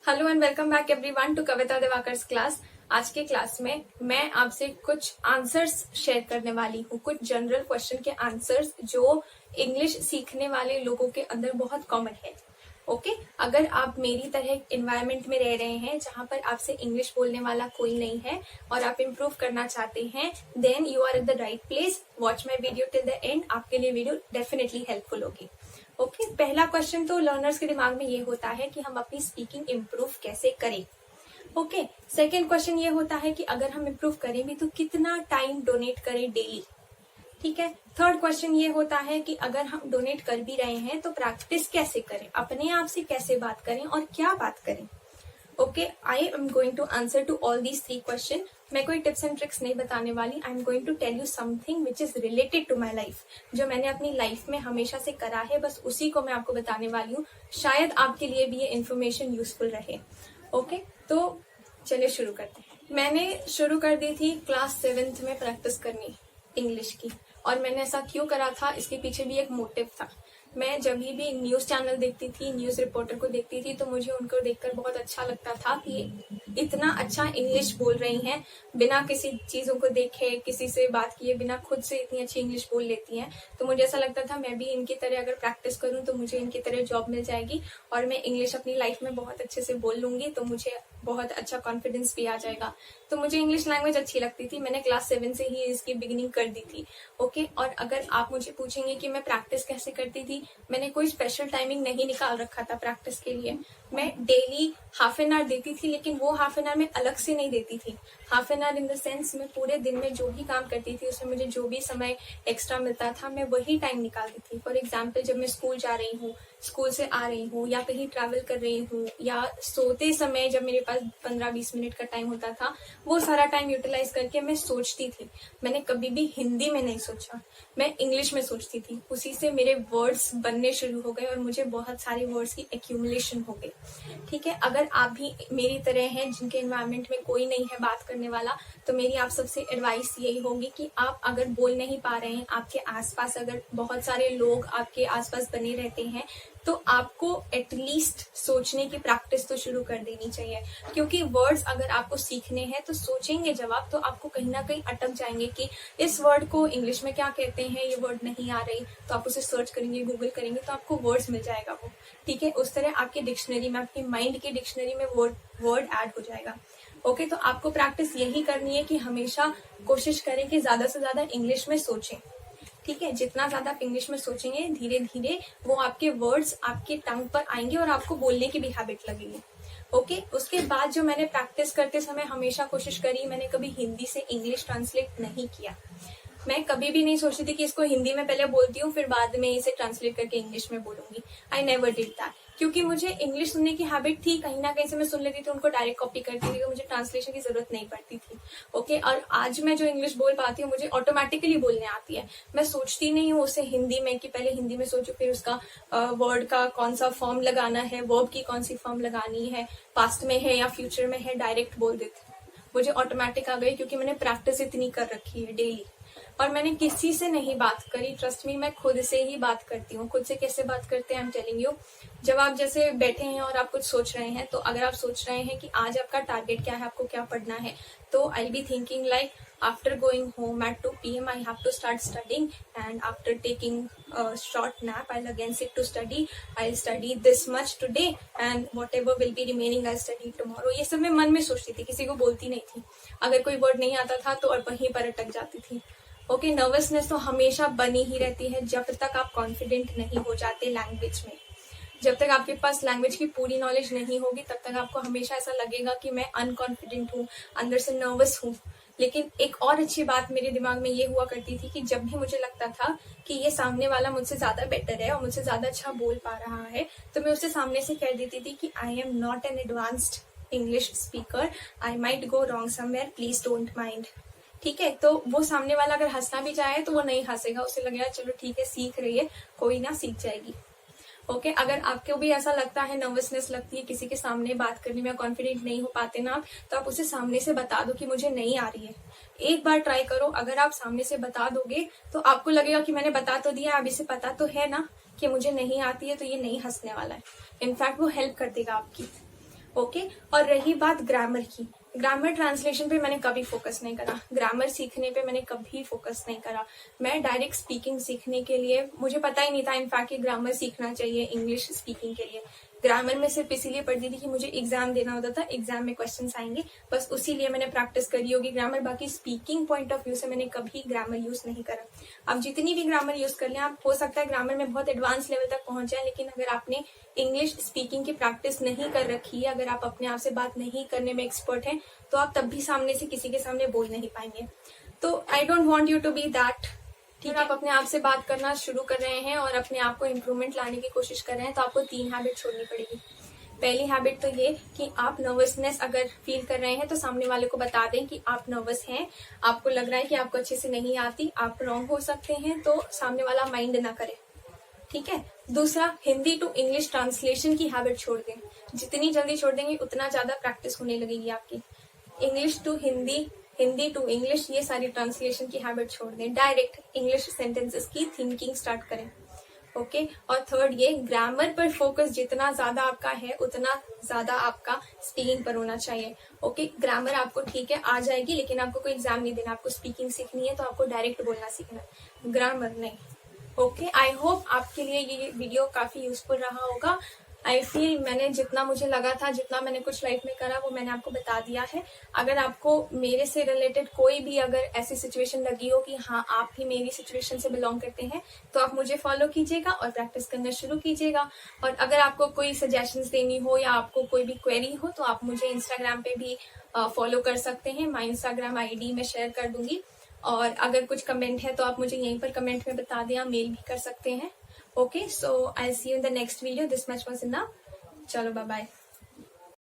Hello and welcome back everyone to Kavita Diwakar's class. आज के class में मैं आपसे कुछ आंसर्स शेयर करने वाली हूँ, कुछ जनरल क्वेश्चन के आंसर्स जो इंग्लिश सीखने वाले लोगों के अंदर बहुत कॉमन है। ओके, अगर आप मेरी तरह एनवायरनमेंट में रह रहे हैं जहां पर आपसे इंग्लिश बोलने वाला कोई नहीं है और आप इम्प्रूव करना चाहते हैं, then you are at the right place. Watch my video till the end, आपके लिए वीडियो डेफिनेटली हेल्पफुल होगी। ओके, पहला क्वेश्चन तो लर्नर्स के दिमाग में ये होता है कि हम अपनी स्पीकिंग इम्प्रूव कैसे करें। ओके, सेकेंड क्वेश्चन ये होता है कि अगर हम इम्प्रूव करें भी तो कितना टाइम डोनेट करें डेली। ठीक है, थर्ड क्वेश्चन ये होता है कि अगर हम डोनेट कर भी रहे हैं तो प्रैक्टिस कैसे करें, अपने आप से कैसे बात करें और क्या बात करें। Okay, I am going to answer to all these three question. मैं कोई टिप्स एंड ट्रिक्स नहीं बताने वाली। I am going to tell you something which is related to my life, जो मैंने अपनी लाइफ में हमेशा से करा है, बस उसी को मैं आपको बताने वाली हूँ। शायद आपके लिए भी ये इन्फॉर्मेशन यूजफुल रहे। ओके, तो चलिए शुरू करते हैं। मैंने शुरू कर दी थी क्लास 7th में प्रैक्टिस करनी इंग्लिश की, और मैंने ऐसा क्यों करा था, इसके पीछे भी एक मोटिव था। मैं जब भी न्यूज चैनल देखती थी, न्यूज रिपोर्टर को देखती थी, तो मुझे उनको देखकर बहुत अच्छा लगता था कि इतना अच्छा इंग्लिश बोल रही हैं, बिना किसी चीजों को देखे, किसी से बात किए बिना खुद से इतनी अच्छी इंग्लिश बोल लेती हैं। तो मुझे ऐसा लगता था मैं भी इनकी तरह अगर प्रैक्टिस करूं तो मुझे इनकी तरह जॉब मिल जाएगी और मैं इंग्लिश अपनी लाइफ में बहुत अच्छे से बोल लूंगी, तो मुझे बहुत अच्छा कॉन्फिडेंस भी आ जाएगा। तो मुझे इंग्लिश लैंग्वेज अच्छी लगती थी, मैंने क्लास 7 से ही इसकी बिगिनिंग कर दी थी। ओके, और अगर आप मुझे पूछेंगे कि मैं प्रैक्टिस कैसे करती थी, मैंने कोई स्पेशल टाइमिंग नहीं निकाल रखा था प्रैक्टिस के लिए। मैं डेली हाफ एन आवर देती थी, लेकिन वो हाफ एन आवर मैं अलग से नहीं देती थी। Half an hour in the sense मैं पूरे दिन में जो भी काम करती थी उसमें मुझे जो भी समय एक्स्ट्रा मिलता था मैं वही टाइम निकालती थी। फॉर एग्जाम्पल, जब मैं स्कूल जा रही हूँ, स्कूल से आ रही हूँ, या कहीं ट्रैवल कर रही हूँ, या सोते समय जब मेरे पास 15-20 मिनट का टाइम होता था, वो सारा टाइम यूटिलाइज करके मैं सोचती थी। मैंने कभी भी हिंदी में नहीं सोचा, मैं इंग्लिश में सोचती थी। उसी से मेरे वर्ड्स बनने शुरू हो गए और मुझे बहुत सारे वर्ड्स की एक्यूमुलेशन हो गई। ठीक है, अगर आप भी मेरी तरह हैं जिनके एनवायरनमेंट में कोई नहीं है बात करने वाला, तो मेरी आप सबसे एडवाइस यही होगी कि आप अगर बोल नहीं पा रहे हैं, आपके आसपास अगर बहुत सारे लोग आपके आसपास बने रहते हैं, तो आपको एटलीस्ट सोचने की प्रैक्टिस तो शुरू कर देनी चाहिए। क्योंकि वर्ड्स अगर आपको सीखने हैं तो सोचेंगे जब आप, तो आपको कहीं ना कहीं अटक जाएंगे कि इस वर्ड को इंग्लिश में क्या कहते हैं, ये वर्ड नहीं आ रही, तो आप उसे सर्च करेंगे, गूगल करेंगे, तो आपको वर्ड्स मिल जाएगा वो। ठीक है, उस तरह आपके डिक्शनरी में, आपकी माइंड की डिक्शनरी में वर्ड ऐड हो जाएगा। ओके, तो आपको प्रैक्टिस यही करनी है कि हमेशा कोशिश करें कि ज्यादा से ज्यादा इंग्लिश में सोचें। ठीक है, जितना ज्यादा आप इंग्लिश में सोचेंगे, धीरे धीरे वो आपके वर्ड्स आपके टंग पर आएंगे और आपको बोलने की भी हैबिट लगेगी। ओके, उसके बाद जो मैंने प्रैक्टिस करते समय हमेशा कोशिश करी, मैंने कभी हिंदी से इंग्लिश ट्रांसलेट नहीं किया। मैं कभी भी नहीं सोचती थी कि इसको हिंदी में पहले बोलती हूँ फिर बाद में इसे ट्रांसलेट करके इंग्लिश में बोलूंगी। आई नेवर डिड दैट, क्योंकि मुझे इंग्लिश सुनने की हैबिट थी, कहीं ना कहीं से मैं सुन लेती थी, उनको डायरेक्ट कॉपी करती थी, तो मुझे ट्रांसलेशन की जरूरत नहीं पड़ती थी। ओके, और आज मैं जो इंग्लिश बोल पाती हूँ मुझे ऑटोमेटिकली बोलने आती है। मैं सोचती नहीं हूँ उसे हिंदी में कि पहले हिंदी में सोचू, फिर उसका वर्ड का कौन सा फॉर्म लगाना है, वर्ब की कौन सी फॉर्म लगानी है, पास्ट में है या फ्यूचर में है, डायरेक्ट बोल देती हूँ। मुझे ऑटोमेटिक आ गई क्योंकि मैंने प्रैक्टिस इतनी कर रखी है डेली। और मैंने किसी से नहीं बात करी, ट्रस्ट मी, मैं खुद से ही बात करती हूँ। खुद से कैसे बात करते हैं, आई एम टेलिंग यू। जब आप जैसे बैठे हैं और आप कुछ सोच रहे हैं, तो अगर आप सोच रहे हैं कि आज आपका टारगेट क्या है, आपको क्या पढ़ना है, तो I be thinking like after going home at 2 PM I have to start studying, and after taking a short nap I'll again sit to study. I'll study this much today and whatever will be remaining I'll study tomorrow. ये सब मैं मन में सोचती थी, किसी को बोलती नहीं थी। अगर कोई वर्ड नहीं आता था तो और वहीं पर अटक जाती थी। ओके, नर्वसनेस तो हमेशा बनी ही रहती है जब तक आप कॉन्फिडेंट नहीं हो जाते लैंग्वेज में। जब तक आपके पास लैंग्वेज की पूरी नॉलेज नहीं होगी तब तक आपको हमेशा ऐसा लगेगा कि मैं अनकॉन्फिडेंट हूँ, अंदर से नर्वस हूँ। लेकिन एक और अच्छी बात मेरे दिमाग में ये हुआ करती थी कि जब भी मुझे लगता था कि ये सामने वाला मुझसे ज्यादा बेटर है और मुझसे ज्यादा अच्छा बोल पा रहा है, तो मैं उससे सामने से कह देती थी कि I am not an advanced English speaker, I might go wrong somewhere, please don't mind. ठीक है, तो वो सामने वाला अगर हंसना भी चाहे तो वो नहीं हंसेगा, उसे लगेगा चलो ठीक है, सीख रही है, कोई ना, सीख जाएगी। ओके, अगर आपको भी ऐसा लगता है, नर्वसनेस लगती है किसी के सामने बात करने में, कॉन्फिडेंट नहीं हो पाते ना आप, तो आप उसे सामने से बता दो कि मुझे नहीं आ रही है। एक बार ट्राई करो, अगर आप सामने से बता दोगे तो आपको लगेगा कि मैंने बता तो दिया, अब इसे पता तो है ना कि मुझे नहीं आती है, तो ये नहीं हंसने वाला है। इनफैक्ट वो हेल्प कर देगा आपकी। ओके। और रही बात ग्रामर की, ग्रामर ट्रांसलेशन पे मैंने कभी फोकस नहीं करा, ग्रामर सीखने पे मैंने कभी फोकस नहीं करा। मैं डायरेक्ट स्पीकिंग सीखने के लिए, मुझे पता ही नहीं था इनफैक्ट कि ग्रामर सीखना चाहिए इंग्लिश स्पीकिंग के लिए। ग्रामर में सिर्फ इसीलिए पढ़ती थी कि मुझे एग्जाम देना होता था, एग्जाम में क्वेश्चंस आएंगे, बस उसी लिए मैंने प्रैक्टिस करी होगी ग्रामर। बाकी स्पीकिंग पॉइंट ऑफ व्यू से मैंने कभी ग्रामर यूज नहीं करा। आप जितनी भी ग्रामर यूज कर लें, आप हो सकता है ग्रामर में बहुत एडवांस लेवल तक पहुंच जाए, लेकिन अगर आपने इंग्लिश स्पीकिंग की प्रैक्टिस नहीं कर रखी है, अगर आप अपने आप से बात नहीं करने में एक्सपर्ट हैं, तो आप तब भी सामने से किसी के सामने बोल नहीं पाएंगे। तो I don't want you to be that. ठीक है, आप अपने आप से बात करना शुरू कर रहे हैं और अपने आप को इम्प्रूवमेंट लाने की कोशिश कर रहे हैं, तो आपको 3 हैबिट छोड़नी पड़ेगी। पहली हैबिट तो ये कि आप नर्वसनेस अगर फील कर रहे हैं तो सामने वाले को बता दें कि आप नर्वस हैं, आपको लग रहा है कि आपको अच्छे से नहीं आती, आप रॉन्ग हो सकते हैं, तो सामने वाला माइंड ना करे। ठीक है। दूसरा, हिंदी टू इंग्लिश ट्रांसलेशन की हैबिट छोड़ दें। जितनी जल्दी छोड़ देंगे उतना ज्यादा प्रैक्टिस होने लगेगी आपकी। English to Hindi, Hindi to English, ये सारी ट्रांसलेशन की हैबिट छोड़ दें। डायरेक्ट इंग्लिश सेंटेंसेस की थिंकिंग स्टार्ट करें। ओके। और थर्ड, ये ग्रामर पर फोकस जितना ज्यादा आपका है उतना ज्यादा आपका स्पीकिंग पर होना चाहिए। ओके। ग्रामर आपको ठीक है आ जाएगी, लेकिन आपको कोई एग्जाम नहीं देना, आपको स्पीकिंग सीखनी है तो आपको डायरेक्ट बोलना सीखना है, ग्रामर नहीं। ओके। आई होप आपके लिए ये वीडियो काफी यूजफुल रहा होगा। आई फील मैंने जितना मुझे लगा था, जितना मैंने कुछ लाइफ में करा, वो मैंने आपको बता दिया है। अगर आपको मेरे से रिलेटेड कोई भी अगर ऐसी सिचुएशन लगी हो कि हाँ आप भी मेरी सिचुएशन से बिलोंग करते हैं, तो आप मुझे फॉलो कीजिएगा और प्रैक्टिस करना शुरू कीजिएगा। और अगर आपको कोई सजेशंस देनी हो या आपको कोई भी क्वेरी हो, तो आप मुझे इंस्टाग्राम पे भी फॉलो कर सकते हैं। मैं इंस्टाग्राम ID में शेयर कर दूंगी। और अगर कुछ कमेंट है तो आप मुझे यहीं पर कमेंट में बता दें, आप मेल भी कर सकते हैं। Okay, so I see you in the next video. This much was enough. चलो बाय बाय।